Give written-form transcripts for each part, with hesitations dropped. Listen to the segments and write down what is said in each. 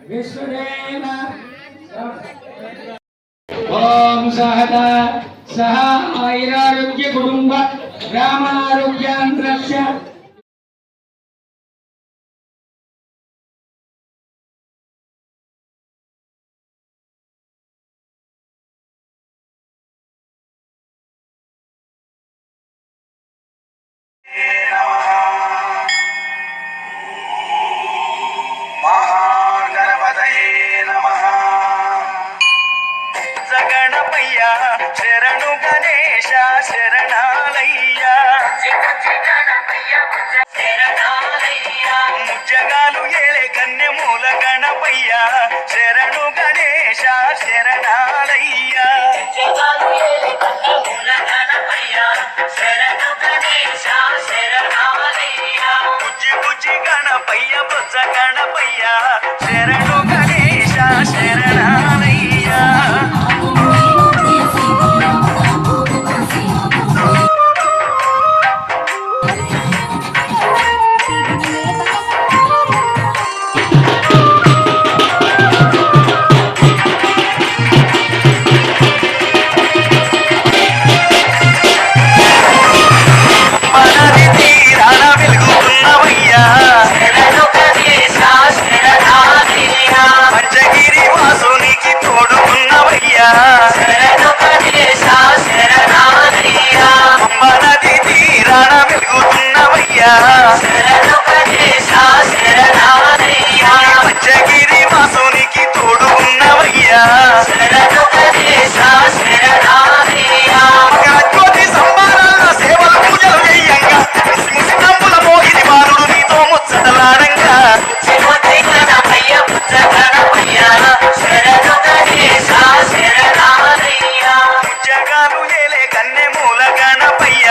विश्वदेव ओम सहदा सह आयुरारोग्य कुटुंब ग्रामारोग्यांध्रस्य శరణు గణేశ శరణాలయ్యా ముచ్చగాలు ఏలే కన్నెమూల గణపయ్య శరణు గణేశ శరణాలయ్యా బుజ్జి బుజ్జి గణపయ్య బుజ్జ గణపయ్య శరణు గణేశ శరణాలయ్యా పంచగిరి వాసునికి తోడు ఉన్నవయ్యా జ్యోతి సంబారాల సేవల పూజలు చేయంగా ముసినమ్ముల మోహిని బాలుడు నీతో ముచ్చటలాడంగా ముచ్చగాలు ఏలే కన్నెమూల గణపయ్య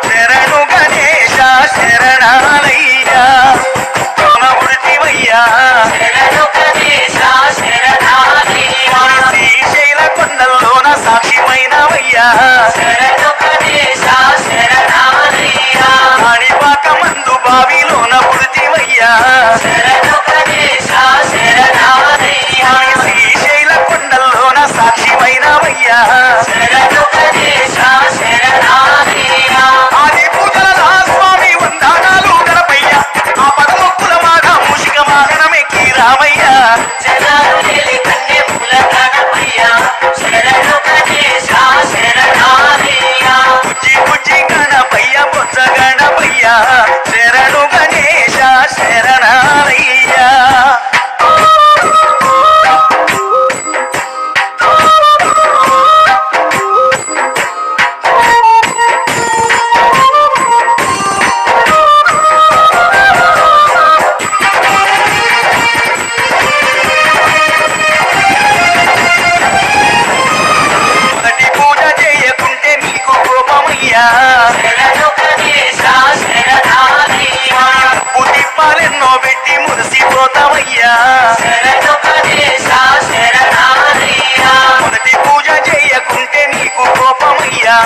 శరణు గణేశ శరణాలయ్యా శ్రీశైల కొండల్లోన సాక్షిమైనవయ్యా కాణిపాక మందు బావిలోన పుడితివయ్యా శ్రీశైల కొండల్లోన సాక్షిమైనవయ్యా ఆది పూజల స్వామి వందనాలు గణపయ్య ఆ పదమొక్కుల మాట మూషిక వాహనమెక్కి రామయ్య బుజ్జి బుజ్జి గణపయ్య బొజ్జ గణపయ్య శరణు గణేశ శరణాలయ్యా పుదిప్పాలెన్నో పెట్టి మురిసిపోతావయ్యా మొదటి పూజ చేయకుంటే నీకు కోపమయ్యా